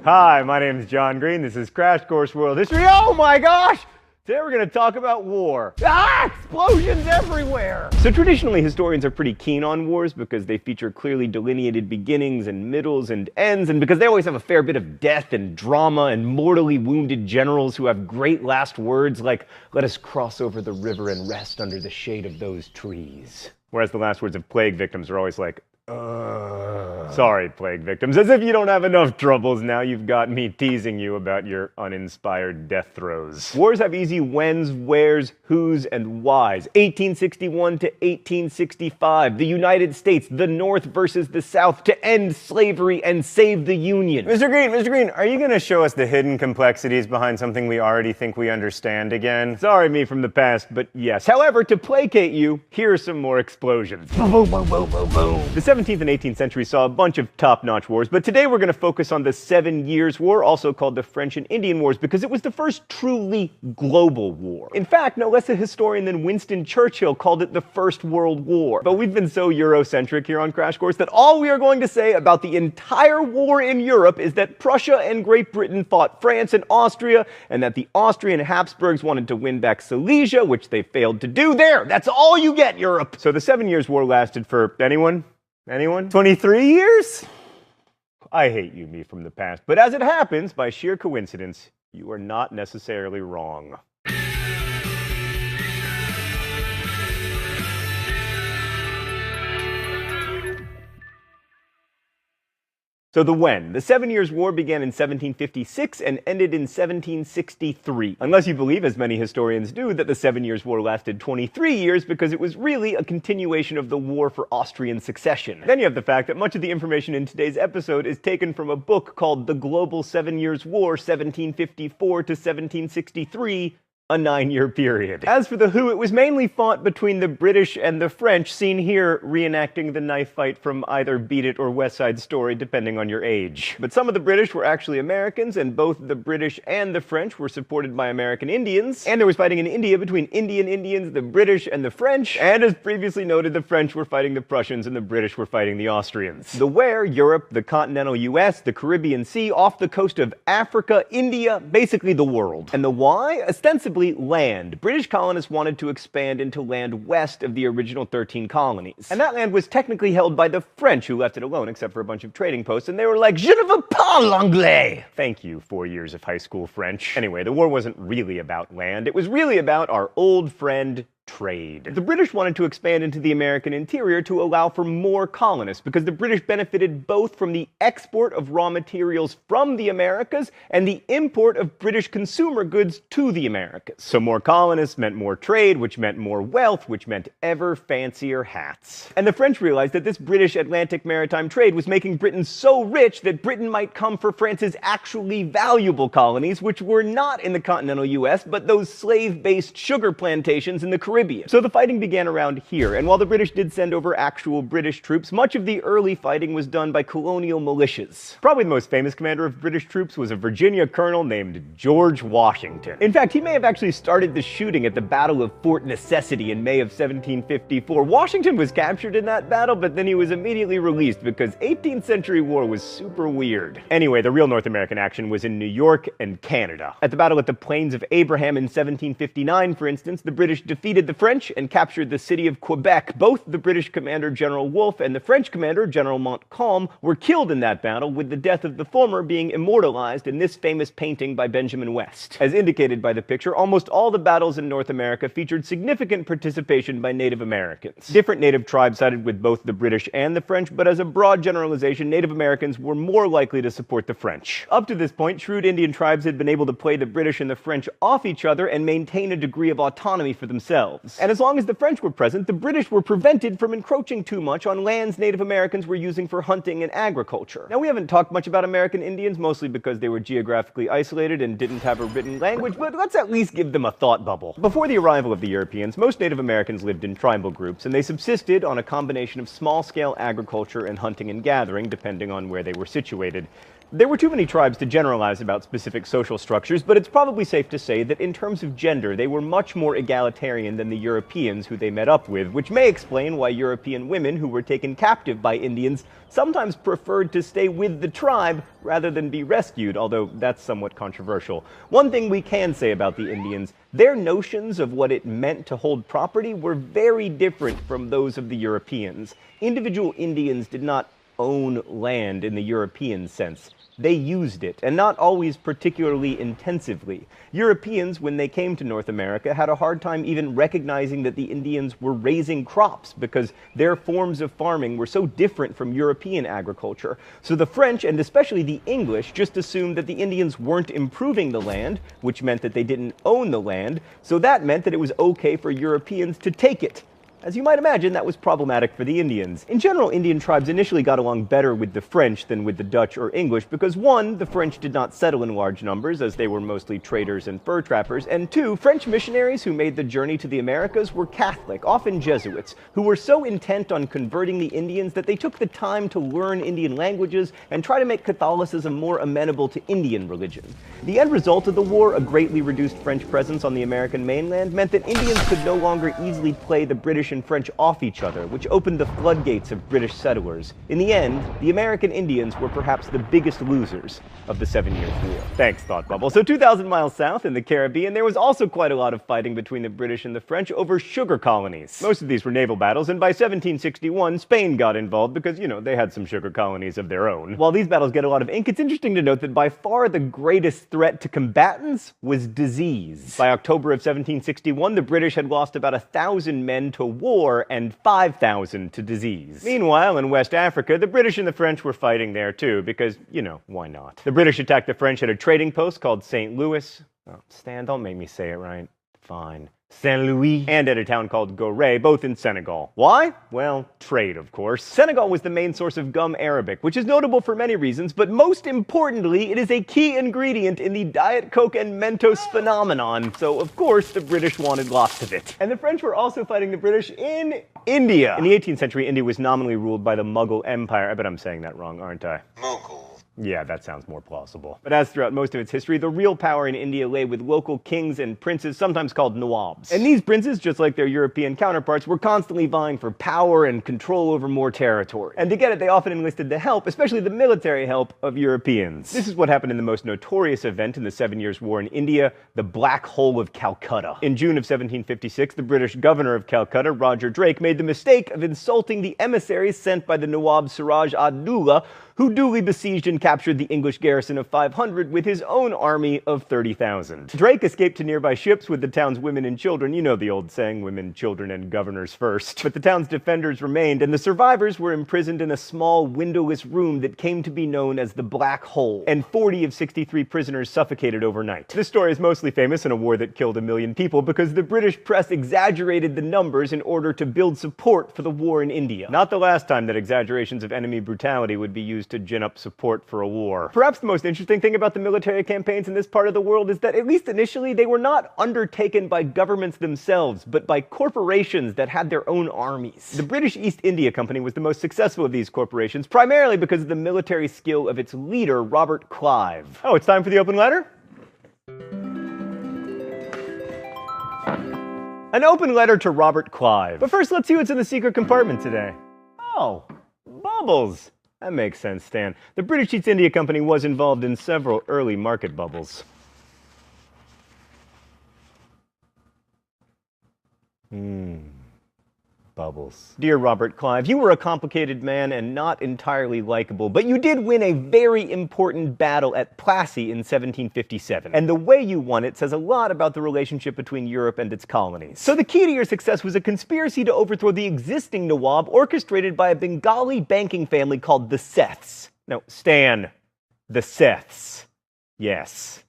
Hi, my name is John Green. This is Crash Course World History. Oh my gosh! Today we're going to talk about war. Explosions everywhere! So traditionally, historians are pretty keen on wars because they feature clearly delineated beginnings and middles and ends, and because they always have a fair bit of death and drama and mortally wounded generals who have great last words like, "Let us cross over the river and rest under the shade of those trees." Whereas the last words of plague victims are always like, Sorry, plague victims. As if you don't have enough troubles, now you've got me teasing you about your uninspired death throes. Wars have easy whens, wheres, whos, and whys. 1861 to 1865. The United States, the North versus the South to end slavery and save the Union. Mr. Green, are you going to show us the hidden complexities behind something we already think we understand again? Sorry, me from the past, but yes. However, to placate you, here are some more explosions. Boom, boom, boom, boom, boom, boom. The 17th and 18th century saw a bunch of top-notch wars, but today we're going to focus on the 7 Years' War, also called the French and Indian Wars, because it was the first truly global war. In fact, no less a historian than Winston Churchill called it the First World War. But we've been so Eurocentric here on Crash Course that all we are going to say about the entire war in Europe is that Prussia and Great Britain fought France and Austria, and that the Austrian Habsburgs wanted to win back Silesia, which they failed to do. There! That's all you get, Europe! So the 7 Years' War lasted for anyone? 23 years? I hate you, me from the past. But as it happens, by sheer coincidence, you are not necessarily wrong. So the when. The 7 Years' War began in 1756 and ended in 1763. Unless you believe, as many historians do, that the 7 Years' War lasted 23 years because it was really a continuation of the War for Austrian Succession. Then you have the fact that much of the information in today's episode is taken from a book called The Global 7 Years' War, 1754 to 1763, a 9-year period. As for the who, it was mainly fought between the British and the French, seen here reenacting the knife fight from either Beat It or West Side Story, depending on your age. But some of the British were actually Americans, and both the British and the French were supported by American Indians. And there was fighting in India between Indian Indians, the British, and the French. And as previously noted, the French were fighting the Prussians and the British were fighting the Austrians. The where, Europe, the continental US, the Caribbean Sea, off the coast of Africa, India, basically the world. And the why? Ostensibly land. British colonists wanted to expand into land west of the original 13 colonies. And that land was technically held by the French, who left it alone except for a bunch of trading posts, and they were like, "Je ne veux pas l'anglais!" Thank you, 4 years of high school French. Anyway, the war wasn't really about land. It was really about our old friend, trade. The British wanted to expand into the American interior to allow for more colonists, because the British benefited both from the export of raw materials from the Americas and the import of British consumer goods to the Americas. So more colonists meant more trade, which meant more wealth, which meant ever fancier hats. And the French realized that this British Atlantic maritime trade was making Britain so rich that Britain might come for France's actually valuable colonies, which were not in the continental US, but those slave-based sugar plantations in the Caribbean. So the fighting began around here, and while the British did send over actual British troops, much of the early fighting was done by colonial militias. Probably the most famous commander of British troops was a Virginia colonel named George Washington. In fact, he may have actually started the shooting at the Battle of Fort Necessity in May of 1754. Washington was captured in that battle, but then he was immediately released because 18th century war was super weird. Anyway, the real North American action was in New York and Canada. At the Battle at the Plains of Abraham in 1759, for instance, the British defeated the French and captured the city of Quebec. Both the British commander General Wolfe and the French commander General Montcalm were killed in that battle, with the death of the former being immortalized in this famous painting by Benjamin West. As indicated by the picture, almost all the battles in North America featured significant participation by Native Americans. Different native tribes sided with both the British and the French, but as a broad generalization, Native Americans were more likely to support the French. Up to this point, shrewd Indian tribes had been able to play the British and the French off each other and maintain a degree of autonomy for themselves. And as long as the French were present, the British were prevented from encroaching too much on lands Native Americans were using for hunting and agriculture. Now, we haven't talked much about American Indians, mostly because they were geographically isolated and didn't have a written language, but let's at least give them a thought bubble. Before the arrival of the Europeans, most Native Americans lived in tribal groups, and they subsisted on a combination of small-scale agriculture and hunting and gathering, depending on where they were situated. There were too many tribes to generalize about specific social structures, but it's probably safe to say that in terms of gender, they were much more egalitarian than the Europeans who they met up with, which may explain why European women who were taken captive by Indians sometimes preferred to stay with the tribe rather than be rescued, although that's somewhat controversial. One thing we can say about the Indians, their notions of what it meant to hold property were very different from those of the Europeans. Individual Indians did not own land in the European sense. They used it, and not always particularly intensively. Europeans, when they came to North America, had a hard time even recognizing that the Indians were raising crops because their forms of farming were so different from European agriculture. So the French, and especially the English, just assumed that the Indians weren't improving the land, which meant that they didn't own the land, so that meant that it was okay for Europeans to take it. As you might imagine, that was problematic for the Indians. In general, Indian tribes initially got along better with the French than with the Dutch or English because, one, the French did not settle in large numbers as they were mostly traders and fur trappers, and two, French missionaries who made the journey to the Americas were Catholic, often Jesuits, who were so intent on converting the Indians that they took the time to learn Indian languages and try to make Catholicism more amenable to Indian religion. The end result of the war, a greatly reduced French presence on the American mainland, meant that Indians could no longer easily play the British and French off each other, which opened the floodgates of British settlers. In the end, the American Indians were perhaps the biggest losers of the 7 Years' War. Thanks, Thought Bubble. So 2,000 miles south in the Caribbean, there was also quite a lot of fighting between the British and the French over sugar colonies. Most of these were naval battles, and by 1761, Spain got involved because, they had some sugar colonies of their own. While these battles get a lot of ink, it's interesting to note that by far the greatest threat to combatants was disease. By October of 1761, the British had lost about 1,000 men to war and 5,000 to disease. Meanwhile, in West Africa, the British and the French were fighting there too, because, why not? The British attacked the French at a trading post called St. Louis. Oh, Stan, don't make me say it right. Fine. Saint Louis, and at a town called Gorée, both in Senegal. Why? Well, trade, of course. Senegal was the main source of gum arabic, which is notable for many reasons, but most importantly, it is a key ingredient in the Diet Coke and Mentos phenomenon, so of course the British wanted lots of it. And the French were also fighting the British in India. In the 18th century, India was nominally ruled by the Mughal Empire. I bet I'm saying that wrong, aren't I? Mughal. Yeah, that sounds more plausible. But as throughout most of its history, the real power in India lay with local kings and princes, sometimes called nawabs. And these princes, just like their European counterparts, were constantly vying for power and control over more territory. And to get it, they often enlisted the help, especially the military help, of Europeans. This is what happened in the most notorious event in the 7 Years' War in India, the Black Hole of Calcutta. In June of 1756, the British governor of Calcutta, Roger Drake, made the mistake of insulting the emissaries sent by the Nawab Siraj ad-Dowlah, who duly besieged and captured the English garrison of 500 with his own army of 30,000. Drake escaped to nearby ships with the town's women and children. You know the old saying, women, children, and governors first. But the town's defenders remained, and the survivors were imprisoned in a small, windowless room that came to be known as the Black Hole, and 40 of 63 prisoners suffocated overnight. This story is mostly famous in a war that killed 1 million people because the British press exaggerated the numbers in order to build support for the war in India. Not the last time that exaggerations of enemy brutality would be used to gin up support for a war. Perhaps the most interesting thing about the military campaigns in this part of the world is that, at least initially, they were not undertaken by governments themselves, but by corporations that had their own armies. The British East India Company was the most successful of these corporations, primarily because of the military skill of its leader, Robert Clive. Oh, it's time for the open letter? An open letter to Robert Clive. But first, let's see what's in the secret compartment today. Oh, bubbles. That makes sense, Stan. The British East India Company was involved in several early market bubbles. Bubbles. Dear Robert Clive, you were a complicated man and not entirely likable, but you did win a very important battle at Plassey in 1757. And the way you won it says a lot about the relationship between Europe and its colonies. So the key to your success was a conspiracy to overthrow the existing Nawab orchestrated by a Bengali banking family called the Seths. No, Stan, the Seths. Yes.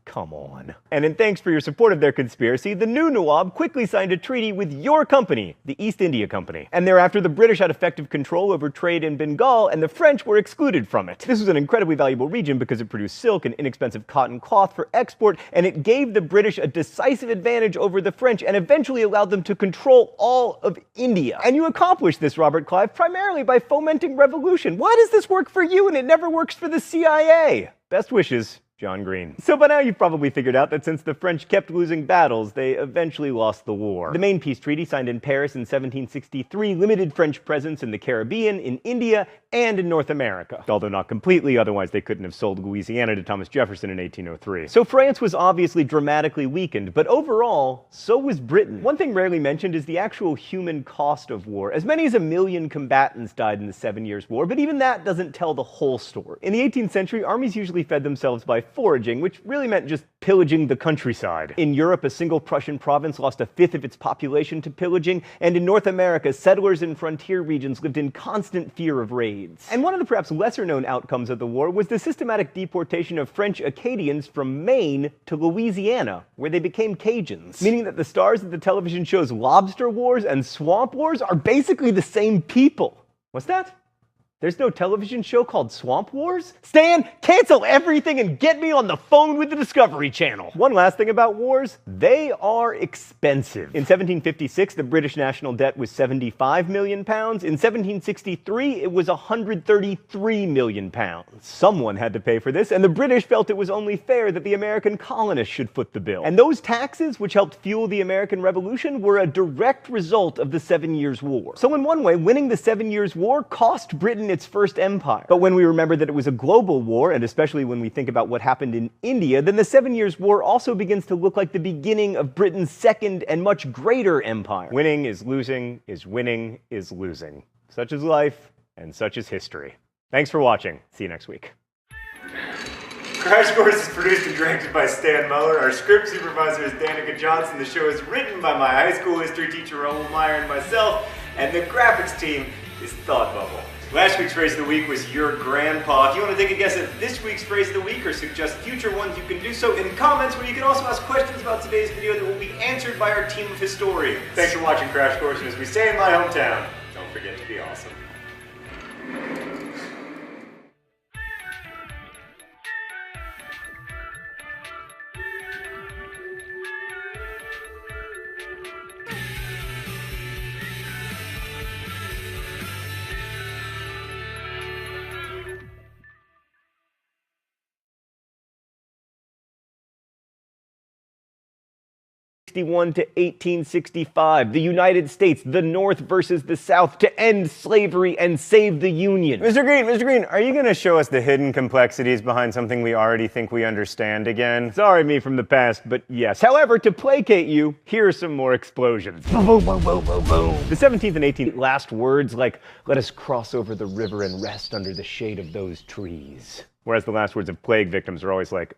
Come on. And in thanks for your support of their conspiracy, the new Nawab quickly signed a treaty with your company, the East India Company. And thereafter, the British had effective control over trade in Bengal, and the French were excluded from it. This was an incredibly valuable region because it produced silk and inexpensive cotton cloth for export, and it gave the British a decisive advantage over the French and eventually allowed them to control all of India. And you accomplished this, Robert Clive, primarily by fomenting revolution. Why does this work for you and it never works for the CIA? Best wishes, John Green. So by now you've probably figured out that since the French kept losing battles, they eventually lost the war. The main peace treaty signed in Paris in 1763 limited French presence in the Caribbean, in India, and in North America. Although not completely, otherwise they couldn't have sold Louisiana to Thomas Jefferson in 1803. So France was obviously dramatically weakened, but overall, so was Britain. One thing rarely mentioned is the actual human cost of war. As many as 1 million combatants died in the 7 Years' War, but even that doesn't tell the whole story. In the 18th century, armies usually fed themselves by foraging, which really meant just pillaging the countryside. In Europe, a single Prussian province lost 1/5 of its population to pillaging, and in North America, settlers in frontier regions lived in constant fear of raids. And one of the perhaps lesser-known outcomes of the war was the systematic deportation of French Acadians from Maine to Louisiana, where they became Cajuns, meaning that the stars of the television shows Lobster Wars and Swamp Wars are basically the same people. What's that? There's no television show called Swamp Wars? Stan, cancel everything and get me on the phone with the Discovery Channel. One last thing about wars, they are expensive. In 1756, the British national debt was £75 million. In 1763, it was £133 million. Someone had to pay for this, and the British felt it was only fair that the American colonists should foot the bill. And those taxes, which helped fuel the American Revolution, were a direct result of the 7 Years' War. So in one way, winning the 7 Years' War cost Britain its first empire. But when we remember that it was a global war, and especially when we think about what happened in India, then the 7 Years' War also begins to look like the beginning of Britain's second and much greater empire. Winning is losing, is winning is losing. Such is life, and such is history. Thanks for watching. See you next week. Crash Course is produced and directed by Stan Muller. Our script supervisor is Danica Johnson. The show is written by my high school history teacher, Raoul Meyer, and myself. And the graphics team is Thought Bubble. Last week's phrase of the week was your grandpa. If you want to take a guess at this week's phrase of the week or suggest future ones, you can do so in comments, where you can also ask questions about today's video that will be answered by our team of historians. Thanks for watching Crash Course, and as we say in my hometown, don't forget to be awesome. To 1865, the United States, the North versus the South, to end slavery and save the Union. Mr. Green, are you going to show us the hidden complexities behind something we already think we understand again? Sorry, me from the past, but yes. However, to placate you, here are some more explosions. Boom, boom, boom, boom, boom, boom. The 17th and 18th last words like, let us cross over the river and rest under the shade of those trees. Whereas the last words of plague victims are always like,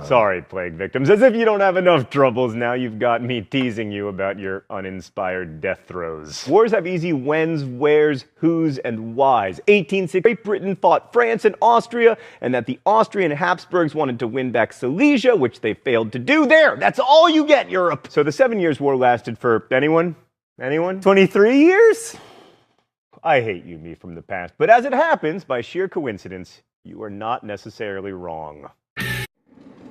sorry, plague victims. As if you don't have enough troubles, now you've got me teasing you about your uninspired death throes. Wars have easy whens, wheres, whos, and whys. 1860, Great Britain fought France and Austria, and that the Austrian Habsburgs wanted to win back Silesia, which they failed to do. There, that's all you get, Europe. So the 7 Years' War lasted for, anyone? 23 years? I hate you, me from the past. But as it happens, by sheer coincidence, you are not necessarily wrong.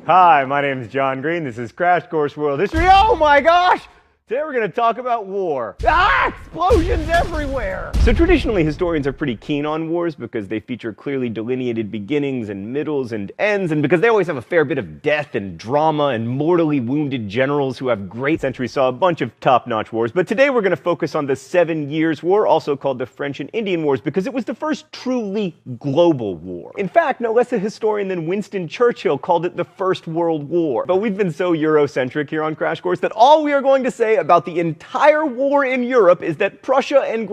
Hi, my name is John Green. This is Crash Course World History. Oh my gosh! Today we're going to talk about war. Ah! Explosions everywhere! So traditionally, historians are pretty keen on wars because they feature clearly delineated beginnings and middles and ends, and because they always have a fair bit of death and drama and mortally wounded generals who have great centuries saw a bunch of top-notch wars. But today we're going to focus on the 7 Years' War, also called the French and Indian Wars, because it was the first truly global war. In fact, no less a historian than Winston Churchill called it the First World War. But we've been so Eurocentric here on Crash Course that all we are going to say about the entire war in Europe is that Prussia and